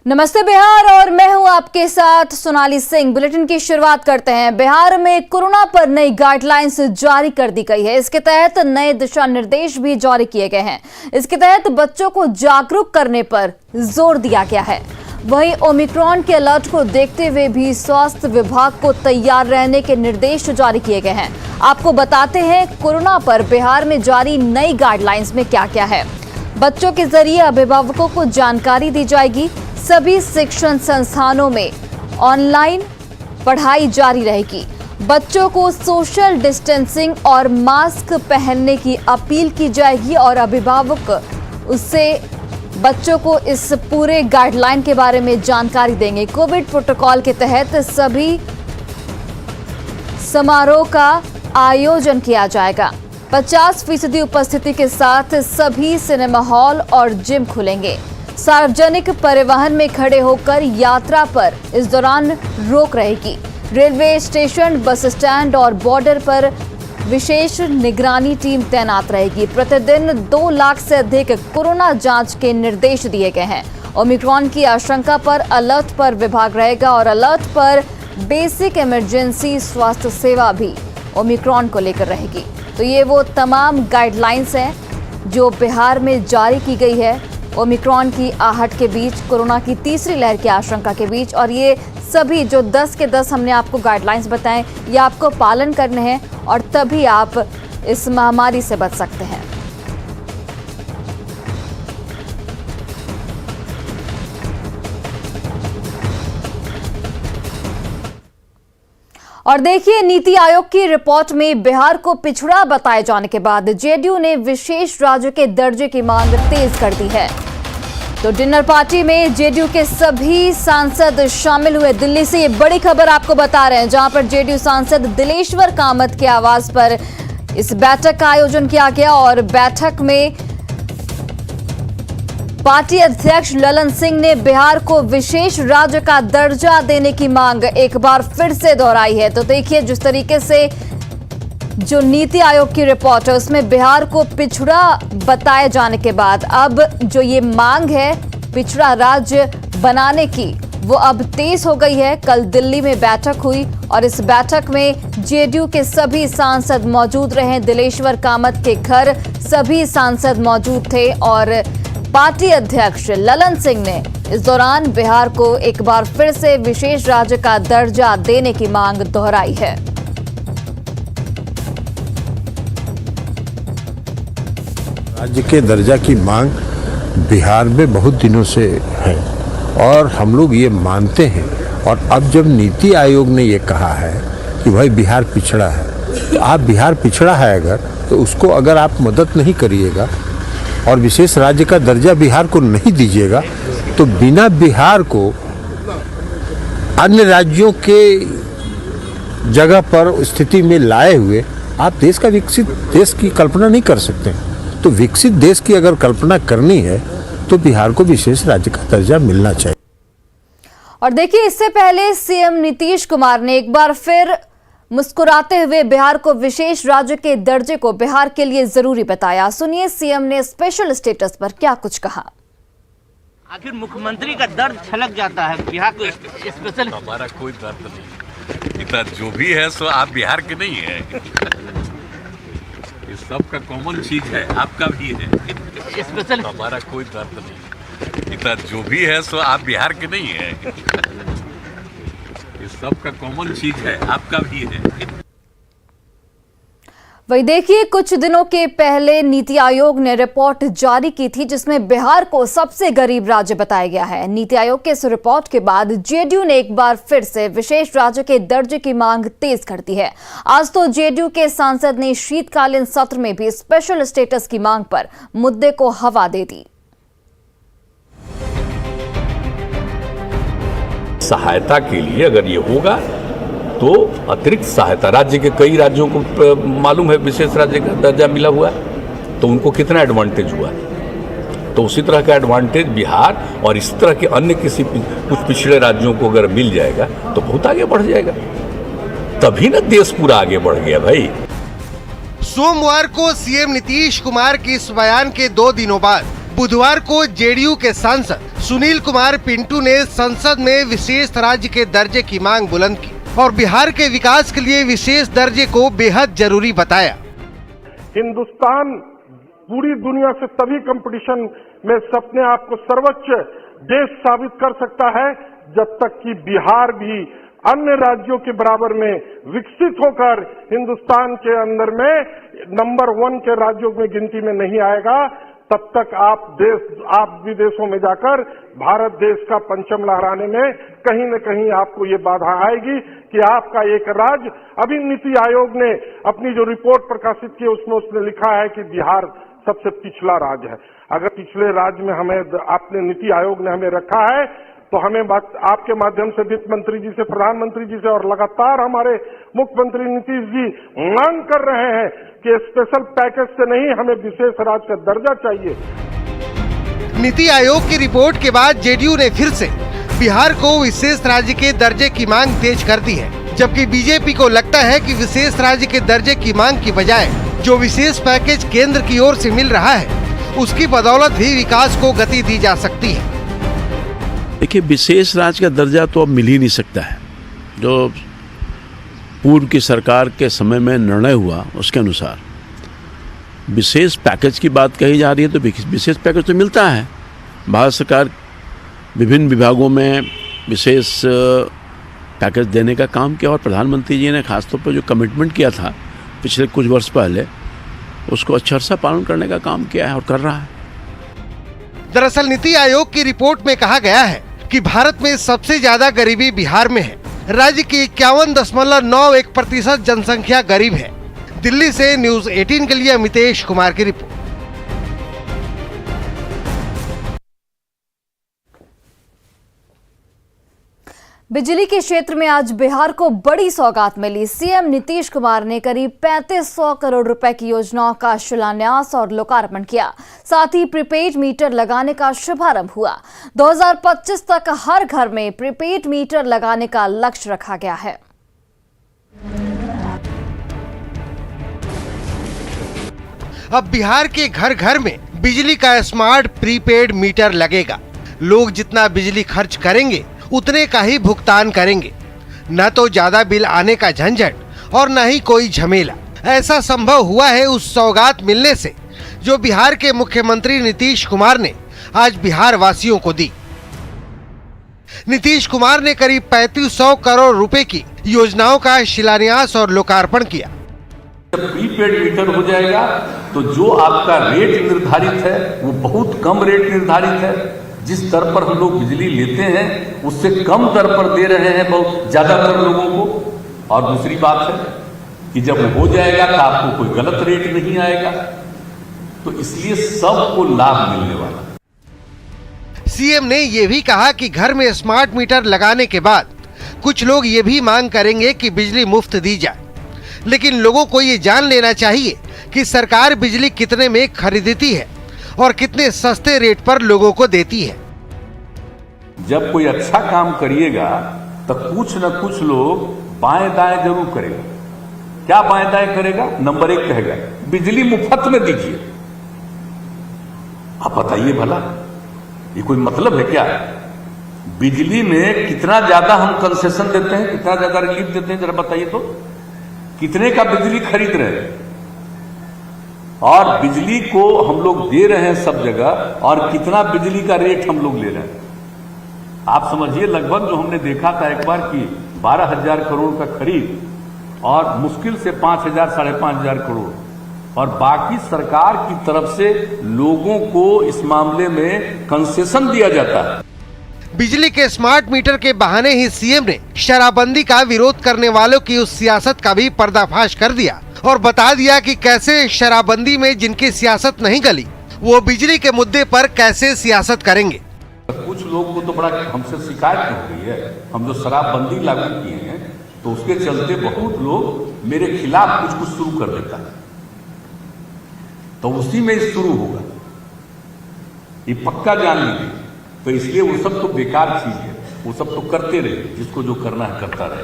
नमस्ते बिहार और मैं हूं आपके साथ सोनाली सिंह। बुलेटिन की शुरुआत करते हैं। बिहार में कोरोना पर नई गाइडलाइंस जारी कर दी गई है। इसके तहत नए दिशा निर्देश भी जारी किए गए हैं। इसके तहत बच्चों को जागरूक करने पर जोर दिया गया है। वहीं ओमिक्रॉन के अलर्ट को देखते हुए भी स्वास्थ्य विभाग को तैयार रहने के निर्देश जारी किए गए हैं। आपको बताते हैं कोरोना पर बिहार में जारी नई गाइडलाइंस में क्या क्या है। बच्चों के जरिए अभिभावकों को जानकारी दी जाएगी। सभी शिक्षण संस्थानों में ऑनलाइन पढ़ाई जारी रहेगी। बच्चों को सोशल डिस्टेंसिंग और मास्क पहनने की अपील की जाएगी और अभिभावक उससे बच्चों को इस पूरे गाइडलाइन के बारे में जानकारी देंगे। कोविड प्रोटोकॉल के तहत सभी समारोह का आयोजन किया जाएगा। 50% उपस्थिति के साथ सभी सिनेमा हॉल और जिम खुलेंगे। सार्वजनिक परिवहन में खड़े होकर यात्रा पर इस दौरान रोक रहेगी। रेलवे स्टेशन, बस स्टैंड और बॉर्डर पर विशेष निगरानी टीम तैनात रहेगी। प्रतिदिन 2 लाख से अधिक कोरोना जांच के निर्देश दिए गए हैं। ओमिक्रॉन की आशंका पर अलर्ट पर विभाग रहेगा और अलर्ट पर बेसिक इमरजेंसी स्वास्थ्य सेवा भी ओमिक्रॉन को लेकर रहेगी। तो ये वो तमाम गाइडलाइंस हैं जो बिहार में जारी की गई है ओमिक्रॉन की आहट के बीच, कोरोना की तीसरी लहर की आशंका के बीच। और ये सभी जो 10 के 10 हमने आपको गाइडलाइंस बताएं, ये आपको पालन करने हैं और तभी आप इस महामारी से बच सकते हैं। और देखिए, नीति आयोग की रिपोर्ट में बिहार को पिछड़ा बताए जाने के बाद जेडीयू ने विशेष राज्य के दर्जे की मांग तेज कर दी है। तो डिनर पार्टी में जेडीयू के सभी सांसद शामिल हुए। दिल्ली से ये बड़ी खबर आपको बता रहे हैं, जहां पर जेडीयू सांसद दिलेश्वर कामत के आवास पर इस बैठक का आयोजन किया गया और बैठक में पार्टी अध्यक्ष ललन सिंह ने बिहार को विशेष राज्य का दर्जा देने की मांग एक बार फिर से दोहराई है। तो देखिए, जिस तरीके से जो नीति आयोग की रिपोर्ट है उसमें बिहार को पिछड़ा बताए जाने के बाद अब जो ये मांग है पिछड़ा राज्य बनाने की, वो अब तेज हो गई है। कल दिल्ली में बैठक हुई और इस बैठक में जेडीयू के सभी सांसद मौजूद रहे। दिलेश्वर कामत के घर सभी सांसद मौजूद थे और पार्टी अध्यक्ष ललन सिंह ने इस दौरान बिहार को एक बार फिर से विशेष राज्य का दर्जा देने की मांग दोहराई है। राज्य के दर्जा की मांग बिहार में बहुत दिनों से है और हम लोग ये मानते हैं। और अब जब नीति आयोग ने ये कहा है कि भाई बिहार पिछड़ा है, तो आप बिहार पिछड़ा है अगर, तो उसको अगर आप मदद नहीं करिएगा और विशेष राज्य का दर्जा बिहार को नहीं दीजिएगा, तो बिना बिहार को अन्य राज्यों के जगह पर स्थिति में लाए हुए आप देश का विकसित देश की कल्पना नहीं कर सकते। तो विकसित देश की अगर कल्पना करनी है तो बिहार को विशेष राज्य का दर्जा मिलना चाहिए। और देखिए, इससे पहले सीएम नीतीश कुमार ने एक बार फिर मुस्कुराते हुए बिहार को विशेष राज्य के दर्जे को बिहार के लिए जरूरी बताया। सुनिए सीएम ने स्पेशल स्टेटस पर क्या कुछ कहा। आखिर मुख्यमंत्री का दर्द छलक जाता है, बिहार को स्पेशल। हमारा कोई दर्द नहीं, इतना जो भी है सो आप बिहार के नहीं है। ये सब का कॉमन चीज है, आपका भी है स्पेशल। हमारा कोई दर्द नहीं, इतना जो भी है सो आप बिहार के नहीं है। ये सब का कॉमन चीज है, आपका भी है। वही देखिए, कुछ दिनों के पहले नीति आयोग ने रिपोर्ट जारी की थी जिसमें बिहार को सबसे गरीब राज्य बताया गया है। नीति आयोग के इस रिपोर्ट के बाद जेडीयू ने एक बार फिर से विशेष राज्य के दर्जे की मांग तेज कर दी है। आज तो जेडीयू के सांसद ने शीतकालीन सत्र में भी स्पेशल स्टेटस की मांग पर मुद्दे को हवा दे दी। सहायता के लिए अगर ये होगा तो अतिरिक्त सहायता, राज्य के कई राज्यों को मालूम है विशेष राज्य का दर्जा मिला हुआ है, तो उनको कितना एडवांटेज हुआ, तो उसी तरह का एडवांटेज बिहार और इस तरह के अन्य किसी कुछ पिछड़े राज्यों को अगर मिल जाएगा तो बहुत आगे बढ़ जाएगा। तभी ना देश पूरा आगे बढ़ गया भाई। सोमवार को सीएम नीतीश कुमार के इस बयान के 2 दिनों बाद बुधवार को जेडीयू के सांसद सुनील कुमार पिंटू ने संसद में विशेष राज्य के दर्जे की मांग बुलंद की और बिहार के विकास के लिए विशेष दर्जे को बेहद जरूरी बताया। हिंदुस्तान पूरी दुनिया से तभी कंपटीशन में अपने आप को सर्वोच्च देश साबित कर सकता है जब तक कि बिहार भी अन्य राज्यों के बराबर में विकसित होकर हिंदुस्तान के अंदर में नंबर 1 के राज्यों में गिनती में नहीं आएगा। तब तक आप विदेशों में जाकर भारत देश का परचम लहराने में कहीं न कहीं आपको ये बाधा आएगी कि आपका एक राज्य, अभी नीति आयोग ने अपनी जो रिपोर्ट प्रकाशित की उसमें उसने लिखा है कि बिहार सबसे पिछला राज्य है। अगर पिछले राज्य में हमें आपने नीति आयोग ने हमें रखा है तो हमें आपके माध्यम से वित्त मंत्री जी से, प्रधानमंत्री जी से और लगातार हमारे मुख्यमंत्री नीतीश जी मांग कर रहे हैं कि स्पेशल पैकेज से नहीं, हमें विशेष राज्य का दर्जा चाहिए। नीति आयोग की रिपोर्ट के बाद जेडीयू ने फिर से बिहार को विशेष राज्य के दर्जे की मांग तेज कर दी है, जबकि बीजेपी को लगता है कि विशेष राज्य के दर्जे की मांग की बजाय जो विशेष पैकेज केंद्र की ओर से मिल रहा है उसकी बदौलत भी विकास को गति दी जा सकती है। देखिए, विशेष राज्य का दर्जा तो अब मिल ही नहीं सकता है। जो पूर्व की सरकार के समय में निर्णय हुआ उसके अनुसार विशेष पैकेज की बात कही जा रही है, तो विशेष पैकेज तो मिलता है। भारत सरकार विभिन्न विभागों में विशेष पैकेज देने का काम किया और प्रधानमंत्री जी ने खासतौर पर जो कमिटमेंट किया था पिछले कुछ वर्ष पहले, उसको अक्षरशः पालन करने का काम किया है और कर रहा है। दरअसल नीति आयोग की रिपोर्ट में कहा गया है कि भारत में सबसे ज्यादा गरीबी बिहार में है। राज्य की 51.91% जनसंख्या गरीब है। दिल्ली से न्यूज़ 18 के लिए अमितेश कुमार की रिपोर्ट। बिजली के क्षेत्र में आज बिहार को बड़ी सौगात मिली। सीएम नीतीश कुमार ने करीब 3500 करोड़ रुपए की योजनाओं का शिलान्यास और लोकार्पण किया। साथ ही प्रीपेड मीटर लगाने का शुभारंभ हुआ। 2025 तक हर घर में प्रीपेड मीटर लगाने का लक्ष्य रखा गया है। अब बिहार के घर घर में बिजली का स्मार्ट प्रीपेड मीटर लगेगा। लोग जितना बिजली खर्च करेंगे उतने का ही भुगतान करेंगे। न तो ज्यादा बिल आने का झंझट और न ही कोई झमेला। ऐसा संभव हुआ है उस सौगात मिलने से जो बिहार के मुख्यमंत्री नीतीश कुमार ने आज बिहार वासियों को दी। नीतीश कुमार ने करीब 3500 करोड़ रुपए की योजनाओं का शिलान्यास और लोकार्पण किया। जब प्रीपेड मीटर हो जाएगा तो जो आपका रेट निर्धारित है वो बहुत कम रेट निर्धारित है। जिस दर पर हम लोग बिजली लेते हैं उससे कम दर पर दे रहे हैं बहुत ज्यादातर लोगों को। और दूसरी बात है कि जब हो जाएगा तो आपको कोई गलत रेट नहीं आएगा, तो इसलिए सबको लाभ मिलने वाला। सीएम ने यह भी कहा कि घर में स्मार्ट मीटर लगाने के बाद कुछ लोग ये भी मांग करेंगे कि बिजली मुफ्त दी जाए, लेकिन लोगों को ये जान लेना चाहिए कि सरकार बिजली कितने में खरीदती है और कितने सस्ते रेट पर लोगों को देती है। जब कोई अच्छा काम करिएगा तो कुछ न कुछ लोग बाएं दाएं जरूर करेगा। क्या बाएं दाएं करेगा? नंबर 1 कहेगा बिजली मुफ्त में दीजिए। आप बताइए भला, ये कोई मतलब है क्या? बिजली में कितना ज्यादा हम कंसेशन देते हैं, कितना ज्यादा रिलीफ देते हैं, जरा बताइए तो। कितने का बिजली खरीद रहे हैं और बिजली को हम लोग दे रहे हैं सब जगह, और कितना बिजली का रेट हम लोग ले रहे हैं। आप समझिए, लगभग जो हमने देखा था एक बार की 12,000 करोड़ का खरीद और मुश्किल से 5,000 साढ़े 5,000 करोड़, और बाकी सरकार की तरफ से लोगों को इस मामले में कंसेशन दिया जाता है। बिजली के स्मार्ट मीटर के बहाने ही सीएम ने शराबबंदी का विरोध करने वालों की उस सियासत का भी पर्दाफाश कर दिया और बता दिया कि कैसे शराबबंदी में जिनकी सियासत नहीं गली वो बिजली के मुद्दे पर कैसे सियासत करेंगे। कुछ लोग को तो बड़ा हमसे शिकायत हो गई है। हम जो शराबबंदी लागू किए हैं तो उसके चलते बहुत लोग मेरे खिलाफ कुछ कुछ शुरू कर देता है, तो उसी में शुरू होगा, ये पक्का जान लीजिए। तो इसलिए वो सब तो बेकार चीज है, वो सब तो करते रहे, जिसको जो करना है करता रहे।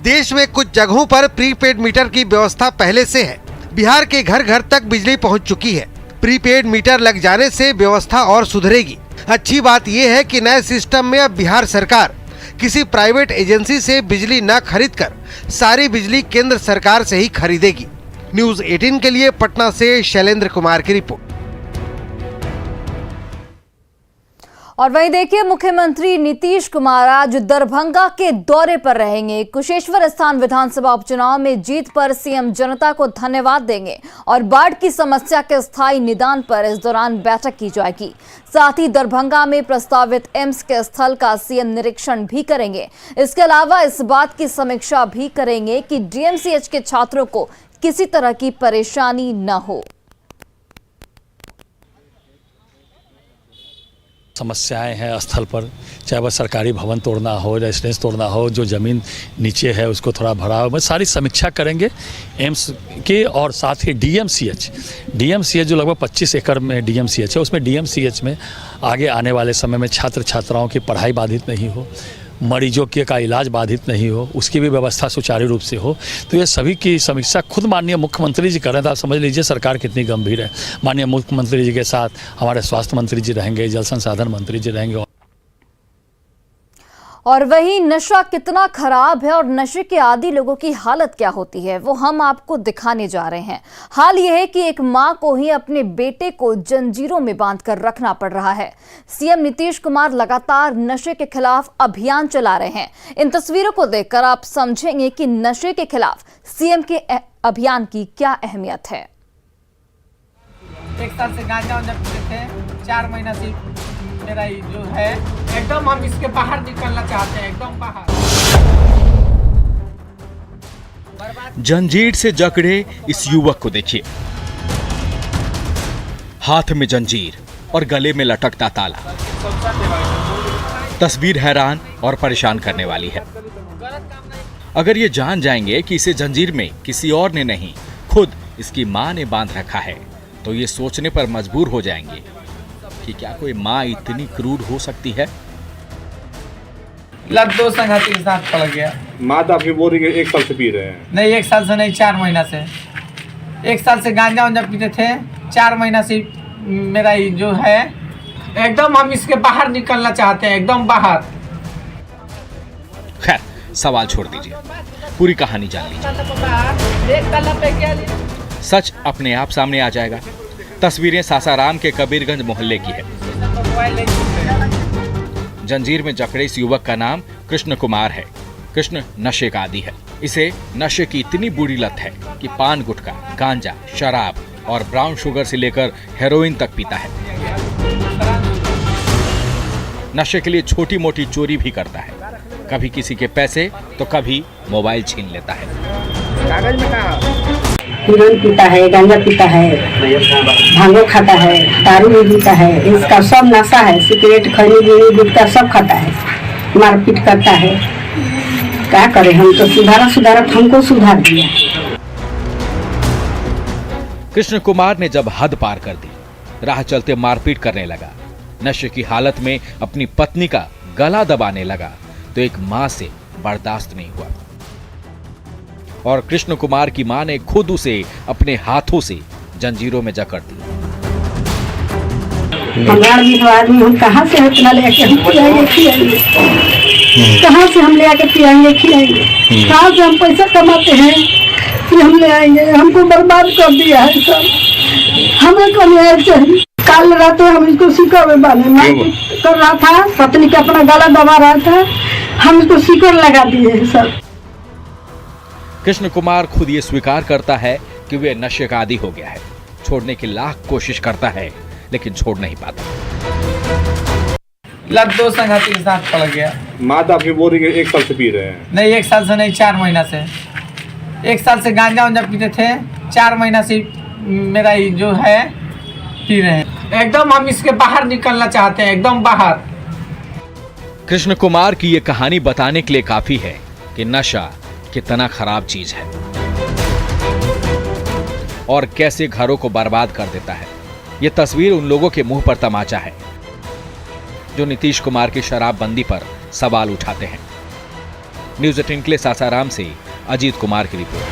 देश में कुछ जगहों पर प्रीपेड मीटर की व्यवस्था पहले से है। बिहार के घर घर तक बिजली पहुंच चुकी है। प्रीपेड मीटर लग जाने से व्यवस्था और सुधरेगी। अच्छी बात यह है कि नए सिस्टम में अब बिहार सरकार किसी प्राइवेट एजेंसी से बिजली न खरीदकर सारी बिजली केंद्र सरकार से ही खरीदेगी। न्यूज़ 18 के लिए पटना से शैलेंद्र कुमार की रिपोर्ट। और वहीं देखिए, मुख्यमंत्री नीतीश कुमार आज दरभंगा के दौरे पर रहेंगे। कुशेश्वर स्थान विधानसभा उपचुनाव में जीत पर सीएम जनता को धन्यवाद देंगे और बाढ़ की समस्या के स्थायी निदान पर इस दौरान बैठक की जाएगी। साथ ही दरभंगा में प्रस्तावित एम्स के स्थल का सीएम निरीक्षण भी करेंगे। इसके अलावा इस बात की समीक्षा भी करेंगे कि डीएमसीएच के छात्रों को किसी तरह की परेशानी न हो। समस्याएं हैं स्थल पर, चाहे वह सरकारी भवन तोड़ना हो, रेजिडेंस तोड़ना हो, जो ज़मीन नीचे है उसको थोड़ा भराव, बस सारी समीक्षा करेंगे एम्स के। और साथ ही डीएमसीएच जो लगभग 25 एकड़ में डीएमसीएच है, उसमें डीएमसीएच में आगे आने वाले समय में छात्र छात्राओं की पढ़ाई बाधित नहीं हो, मरीजों के का इलाज बाधित नहीं हो, उसकी भी व्यवस्था सुचारू रूप से हो। तो ये सभी की समीक्षा खुद माननीय मुख्यमंत्री जी कर रहे हैं। आप समझ लीजिए सरकार कितनी गंभीर है। माननीय मुख्यमंत्री जी के साथ हमारे स्वास्थ्य मंत्री जी रहेंगे, जल संसाधन मंत्री जी रहेंगे। और वहीं नशा कितना खराब है और नशे के आदी लोगों की हालत क्या होती है, वो हम आपको दिखाने जा रहे हैं। हाल यह है कि एक मां को ही अपने बेटे को जंजीरों में बांधकर रखना पड़ रहा है। सीएम नीतीश कुमार लगातार नशे के खिलाफ अभियान चला रहे हैं। इन तस्वीरों को देखकर आप समझेंगे कि नशे के खिलाफ सीएम के अभियान की क्या अहमियत है। 1 साल से गांजा पीते थे, 4 महीना से मेरा जो है एकदम हम इसके बाहर निकलना चाहते हैं, एकदम बाहर। जंजीर से जकड़े इस युवक को देखिए, हाथ में जंजीर और गले में लटकता ताला। तस्वीर हैरान और परेशान करने वाली है। अगर ये जान जाएंगे कि इसे जंजीर में किसी और ने नहीं, खुद इसकी मां ने बांध रखा है, तो ये सोचने पर मजबूर हो जाएंगे कि क्या कोई माँ इतनी क्रूर हो सकती है। लत 2 संगति के साथ पड़ गया। माँ तो आपकी बोल रही है 1 साल से पी रहे हैं। नहीं, 1 साल से नहीं, 4 महीना से। 1 साल से गांजा पीते थे, 4 महीना से मेरा जो है एकदम हम इसके बाहर निकलना चाहते हैं, एकदम बाहर। खैर, सवाल छोड़ दीजिए, पूरी कहानी जान लीजिए। सच अपने आप सामने आ जाएगा। तस्वीरें सासाराम के कबीरगंज मोहल्ले की है। जंजीर में जकड़े इस युवक का नाम कृष्ण कुमार है। कृष्ण नशे का आदी है। इसे नशे की इतनी बुरी लत है कि पान गुटखा, गांजा, शराब और ब्राउन शुगर से लेकर हेरोइन तक पीता है। नशे के लिए छोटी मोटी चोरी भी करता है, कभी किसी के पैसे तो कभी मोबाइल छीन लेता है। कागज में कहा हिरोइन पीता है, गांजा पीता है, भांगो खाता है, दारू भी पीता है। इसका सब नशा है। सिगरेट, खैनी, बीड़ी, गुटखा सब खाता है, मारपीट करता है। क्या करें, हम तो सुधारा हमको सुधार दिया। कृष्ण कुमार ने जब हद पार कर दी, राह चलते मारपीट करने लगा, नशे की हालत में अपनी पत्नी का गला दबाने लगा, तो एक मां से बर्दाश्त नहीं हुआ और कृष्ण कुमार की मां ने खुद उसे अपने हाथों से जंजीरों में जकड़ दी। आदमी हम कहाँ से इतना लेके हम खिलाएंगे? कहाँ से हम ले आके खिलाएंगे? कहाँ से हम पैसा कमाते हैं फिर हम ले आएंगे? हमको बर्बाद कर दिया है सब। हमें को न्याय चाहिए। काल रात हम इसको सीकर में बांधे कर रहा था, पत्नी का अपना गला दबा रहा था, हम इसको सीकर लगा दिए हैं सब। कृष्ण कुमार खुद ये स्वीकार करता है कि वे नशे का आदी हो गया है। छोड़ने की लाख कोशिश करता है लेकिन छोड़ नहीं पाता। लत 2 संगति के साथ पड़ गया। माँ तो आपकी बोल रही है 1 साल से पी रहे हैं। नहीं, 1 साल से नहीं, 4 महीना से। 1 साल से गांजा पीते थे, 4 महीना से मेरा जो है पी रहे हैं, एकदम हम इसके बाहर निकलना चाहते हैं, एकदम बाहर। कृष्ण कुमार की ये कहानी बताने के लिए काफी है कि नशा कितना खराब चीज है और कैसे घरों को बर्बाद कर देता है। ये तस्वीर उन लोगों के मुंह पर तमाचा है जो नीतीश कुमार की शराबबंदी पर सवाल उठाते हैं। न्यूज़ 18 के लिए सासाराम से अजीत कुमार की रिपोर्ट।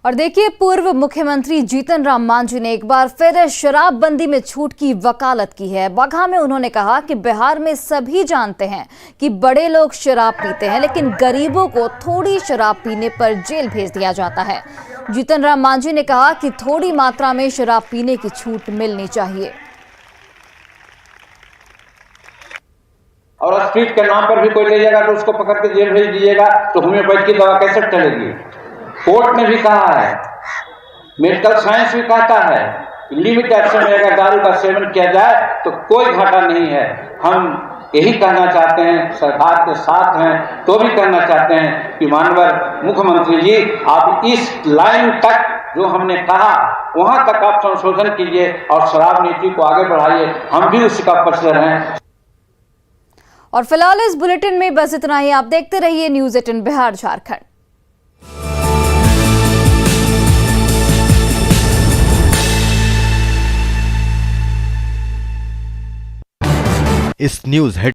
और देखिए, पूर्व मुख्यमंत्री जीतन राम मांझी ने एक बार फिर शराबबंदी में छूट की वकालत की है। बगहा में उन्होंने कहा कि बिहार में सभी जानते हैं कि बड़े लोग शराब पीते हैं, लेकिन गरीबों को थोड़ी शराब पीने पर जेल भेज दिया जाता है। जीतन राम मांझी ने कहा कि थोड़ी मात्रा में शराब पीने की छूट मिलनी चाहिए। और स्ट्रीट के नाम पर भी कोई ले जाएगा तो उसको पकड़ के जेल भेज दीजिएगा, तो होम्योपैथी की दवा कैसे चलेगी? कोर्ट ने भी कहा है, मेडिकल साइंस भी कहता है, लिमिटेड से में अगर दारू का सेवन किया जाए तो कोई घाटा नहीं है। हम यही कहना चाहते हैं, सरकार के साथ हैं तो भी कहना चाहते हैं कि माननीय मुख्यमंत्री जी, आप इस लाइन तक जो हमने कहा वहां तक आप संशोधन कीजिए और शराब नीति को आगे बढ़ाइए। हम भी उसका पक्षधर हैं। और फिलहाल इस बुलेटिन में बस इतना ही। आप देखते रहिए न्यूज़ 18 बिहार झारखंड। इस न्यूज